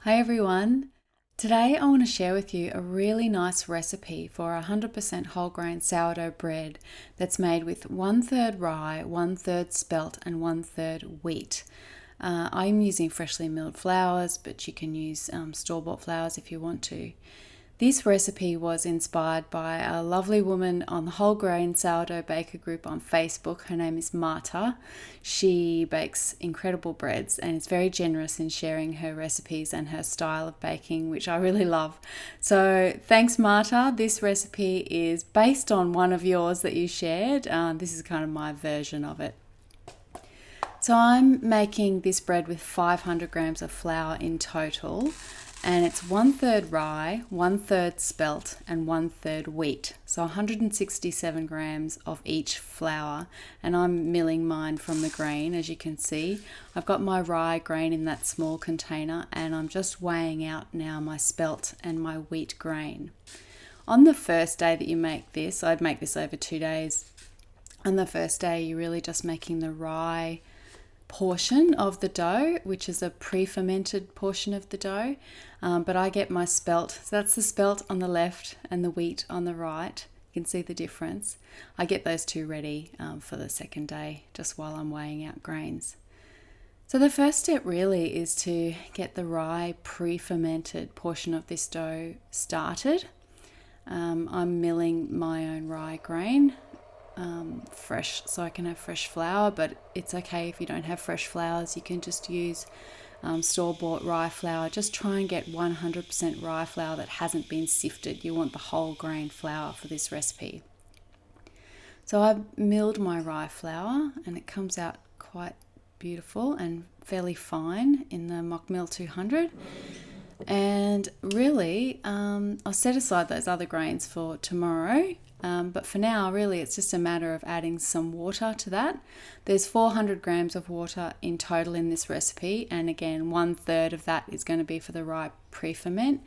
Hi everyone. Today I want to share with you a really nice recipe for 100% whole grain sourdough bread that's made with 1/3 rye, 1/3 spelt, and 1/3 wheat. I'm using freshly milled flours, but you can use store-bought flours if you want to. This recipe was inspired by a lovely woman on the Whole Grain Sourdough Baker group on Facebook. Her name is Marta. She bakes incredible breads and is very generous in sharing her recipes and her style of baking, which I really love. So thanks, Marta. This recipe is based on one of yours that you shared. This is kind of my version of it. So I'm making this bread with 500 grams of flour in total, and it's 1/3 rye, 1/3 spelt, and 1/3 wheat. So 167 grams of each flour, and I'm milling mine from the grain. As you can see, I've got my rye grain in that small container, and I'm just weighing out now my spelt and my wheat grain. On the first day that you make this, I'd make this over 2 days. On the first day, you're really just making the rye portion of the dough, which is a pre-fermented portion of the dough, but I get my spelt, so that's the spelt on the left and the wheat on the right. You can see the difference. I get those two ready for the second day, just while I'm weighing out grains. So the first step really is to get the rye pre-fermented portion of this dough started. I'm milling my own rye grain, fresh, so I can have fresh flour, but it's okay if you don't have fresh flours. You can just use store-bought rye flour. Just try and get 100% rye flour that hasn't been sifted. You want the whole grain flour for this recipe. So I've milled my rye flour and it comes out quite beautiful and fairly fine in the Mockmill 200. And really, I'll set aside those other grains for tomorrow. But for now, really, it's just a matter of adding some water to that. There's 400 grams of water in total in this recipe, and again, 1/3 of that is going to be for the rye pre-ferment,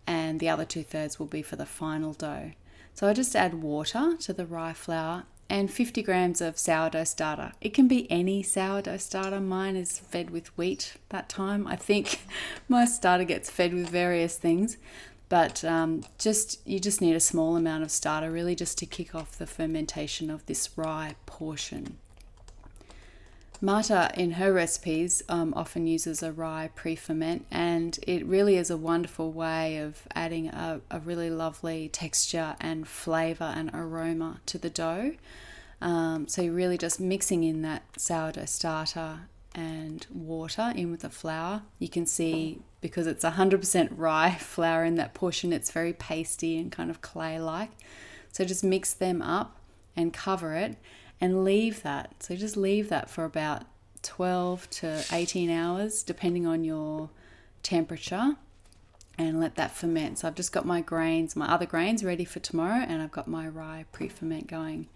and the other 2/3 will be for the final dough. So I just add water to the rye flour and 50 grams of sourdough starter. It can be any sourdough starter. Mine is fed with wheat that time. I think my starter gets fed with various things. But you just need a small amount of starter really just to kick off the fermentation of this rye portion. Marta in her recipes often uses a rye pre-ferment, and it really is a wonderful way of adding a really lovely texture and flavour and aroma to the dough. So you're really just mixing in that sourdough starter and water in with the flour. You can see, because it's 100% rye flour in that portion, it's very pasty and kind of clay-like. So just mix them up and cover it and leave that. So just leave that for about 12 to 18 hours, depending on your temperature, and let that ferment. So I've just got my other grains ready for tomorrow, and I've got my rye pre-ferment going.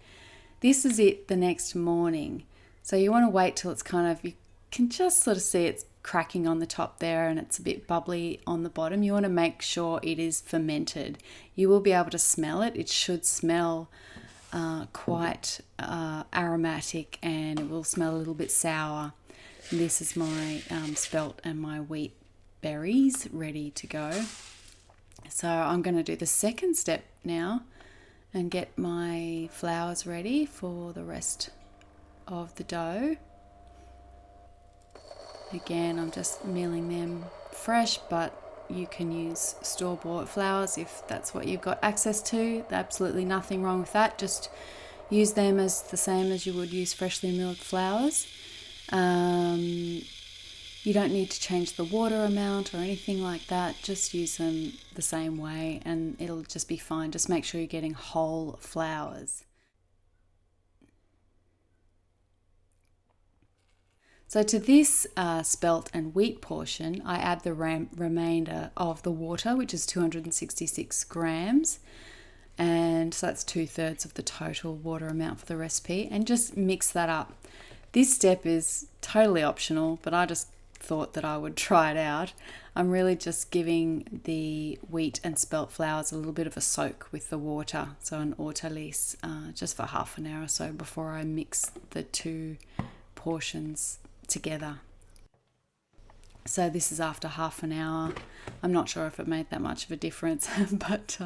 This is it the next morning. So you want to wait till it's you can just sort of see it's cracking on the top there and it's a bit bubbly on the bottom. You want to make sure it is fermented. You will be able to smell it. It should smell quite aromatic, and it will smell a little bit sour. And this is my spelt and my wheat berries ready to go. So I'm going to do the second step now and get my flours ready for the rest of the dough. Again, I'm just milling them fresh, but you can use store-bought flours if that's what you've got access to. Absolutely nothing wrong with that. Just use them as the same as you would use freshly milled flours. You don't need to change the water amount or anything like that. Just use them the same way and it'll just be fine. Just make sure you're getting whole flours. So to this spelt and wheat portion, I add the remainder of the water, which is 266 grams. And so that's 2/3 of the total water amount for the recipe, and just mix that up. This step is totally optional, but I just thought that I would try it out. I'm really just giving the wheat and spelt flours a little bit of a soak with the water, so an hortalice, just for half an hour or so before I mix the two portions together. So this is after half an hour. I'm not sure if it made that much of a difference, but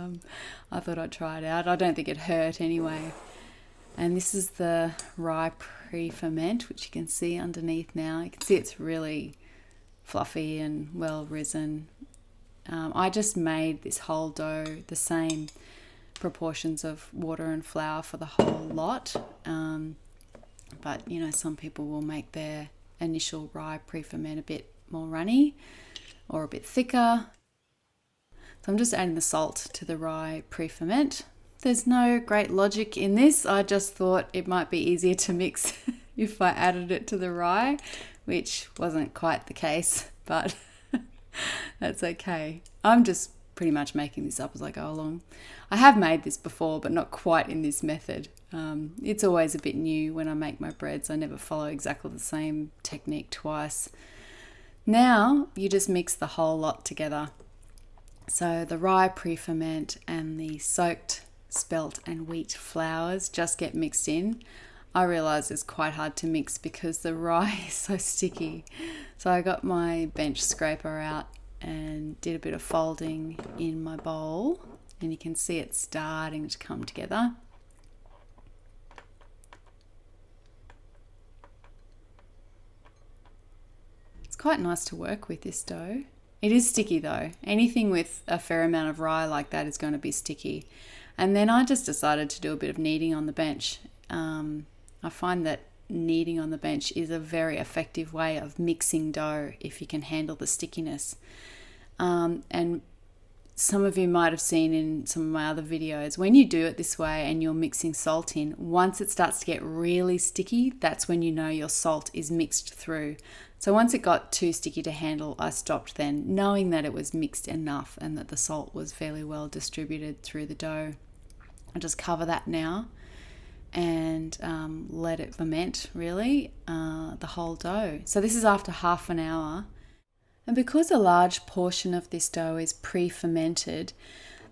I thought I'd try it out. I don't think it hurt anyway. And this is the rye pre-ferment, which you can see underneath now. You can see it's really fluffy and well risen. I just made this whole dough the same proportions of water and flour for the whole lot. But, you know, some people will make their initial rye pre-ferment a bit more runny or a bit thicker. So I'm just adding the salt to the rye pre-ferment. There's no great logic in this. I just thought it might be easier to mix if I added it to the rye, which wasn't quite the case, but that's okay. I'm just pretty much making this up as I go along. I have made this before, but not quite in this method. It's always a bit new when I make my breads. I never follow exactly the same technique twice. Now you just mix the whole lot together. So the rye pre-ferment and the soaked spelt and wheat flours just get mixed in. I realise it's quite hard to mix because the rye is so sticky. So I got my bench scraper out and did a bit of folding in my bowl, and you can see it starting to come together. It's quite nice to work with this dough. It is sticky though. Anything with a fair amount of rye like that is going to be sticky. And then I just decided to do a bit of kneading on the bench. I find that kneading on the bench is a very effective way of mixing dough if you can handle the stickiness. And some of you might have seen in some of my other videos, when you do it this way and you're mixing salt in, once it starts to get really sticky, that's when you know your salt is mixed through. So once it got too sticky to handle, I stopped then, knowing that it was mixed enough and that the salt was fairly well distributed through the dough. I'll just cover that now and let it ferment really, the whole dough. So this is after half an hour. And because a large portion of this dough is pre-fermented,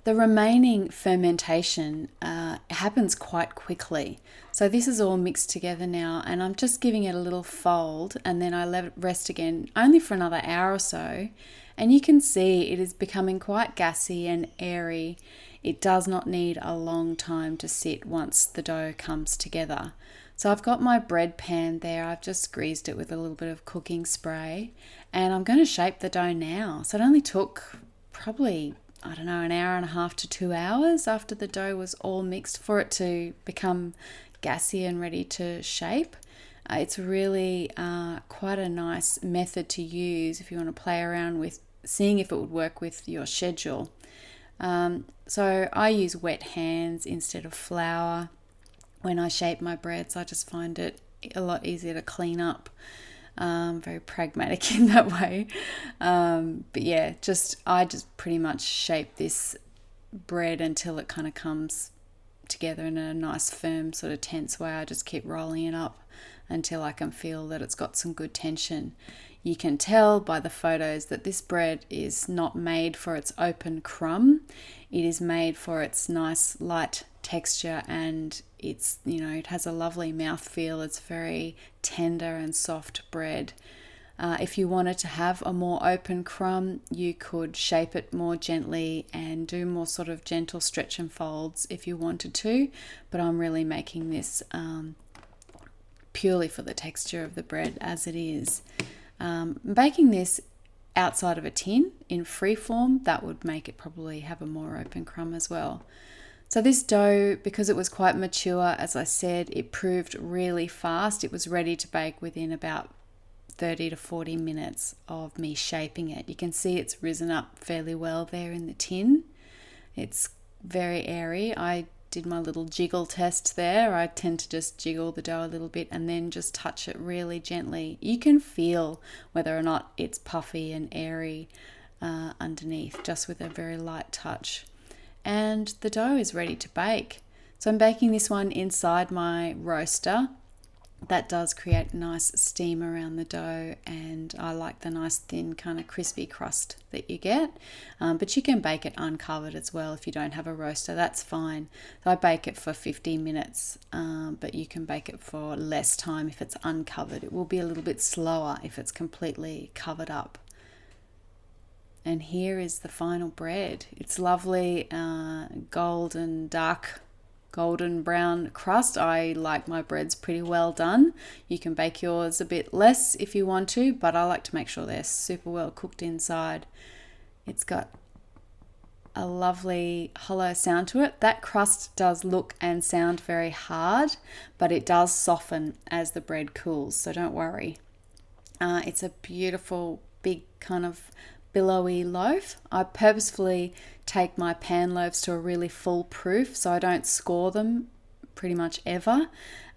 the remaining fermentation happens quite quickly. So this is all mixed together now, and I'm just giving it a little fold, and then I let it rest again only for another hour or so. And you can see it is becoming quite gassy and airy. It does not need a long time to sit once the dough comes together. So I've got my bread pan there. I've just greased it with a little bit of cooking spray, and I'm going to shape the dough now. So it only took probably, I don't know, an hour and a half to 2 hours after the dough was all mixed for it to become gassy and ready to shape. It's really quite a nice method to use if you want to play around with seeing if it would work with your schedule. So I use wet hands instead of flour when I shape my breads. I just find it a lot easier to clean up. Very pragmatic in that way. But yeah, I just pretty much shape this bread until it kind of comes together in a nice firm sort of tense way. I just keep rolling it up until I can feel that it's got some good tension. You can tell by the photos that this bread is not made for its open crumb. It is made for its nice light texture, and it's, you know, it has a lovely mouthfeel. It's very tender and soft bread. If you wanted to have a more open crumb, you could shape it more gently and do more sort of gentle stretch and folds if you wanted to, but I'm really making this purely for the texture of the bread as it is. Baking this outside of a tin in free form, that would make it probably have a more open crumb as well. So this dough, because it was quite mature, as I said, it proved really fast. It was ready to bake within about 30 to 40 minutes of me shaping it. You can see it's risen up fairly well there in the tin. It's very airy. I did my little jiggle test there. I tend to just jiggle the dough a little bit and then just touch it really gently. You can feel whether or not it's puffy and airy underneath, just with a very light touch. And the dough is ready to bake. So I'm baking this one inside my roaster. That does create a nice steam around the dough, and I like the nice thin kind of crispy crust that you get. But you can bake it uncovered as well if you don't have a roaster, that's fine. So I bake it for 15 minutes, but you can bake it for less time if it's uncovered. It will be a little bit slower if it's completely covered up. And here is the final bread. It's lovely, dark golden brown crust. I like my breads pretty well done. You can bake yours a bit less if you want to, but I like to make sure they're super well cooked inside. It's got a lovely hollow sound to it. That crust does look and sound very hard, but it does soften as the bread cools, so don't worry. It's a beautiful, big kind of billowy loaf. I purposefully take my pan loaves to a really full proof so I don't score them pretty much ever.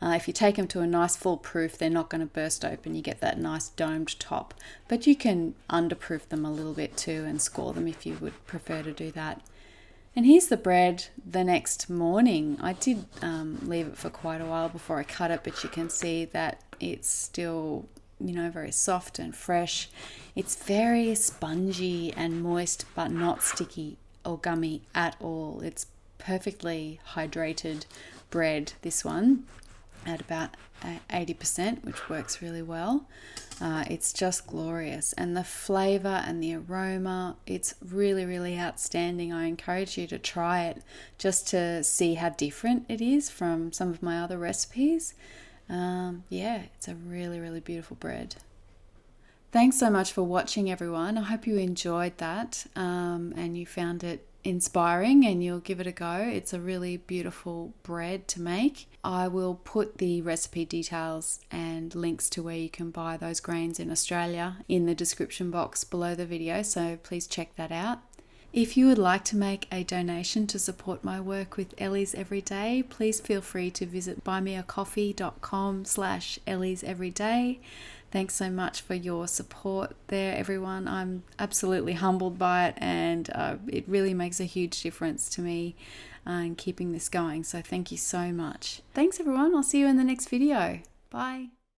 If you take them to a nice full proof, they're not going to burst open. You get that nice domed top, but you can underproof them a little bit too and score them if you would prefer to do that. And here's the bread the next morning. I did leave it for quite a while before I cut it, but you can see that it's still, very soft and fresh. It's very spongy and moist, but not sticky or gummy at all. It's perfectly hydrated bread, this one, at about 80%, which works really well. It's just glorious, and the flavor and the aroma, it's really, really outstanding. I encourage you to try it just to see how different it is from some of my other recipes. It's a really, really beautiful bread. Thanks so much for watching, everyone. I hope you enjoyed that and you found it inspiring, and you'll give it a go. It's a really beautiful bread to make. I will put the recipe details and links to where you can buy those grains in Australia in the description box below the video, so please check that out. If you would like to make a donation to support my work with Ellie's Everyday, please feel free to visit buymeacoffee.com/Ellie's Everyday. Thanks so much for your support there, everyone. I'm absolutely humbled by it, and it really makes a huge difference to me in keeping this going. So thank you so much. Thanks, everyone. I'll see you in the next video. Bye.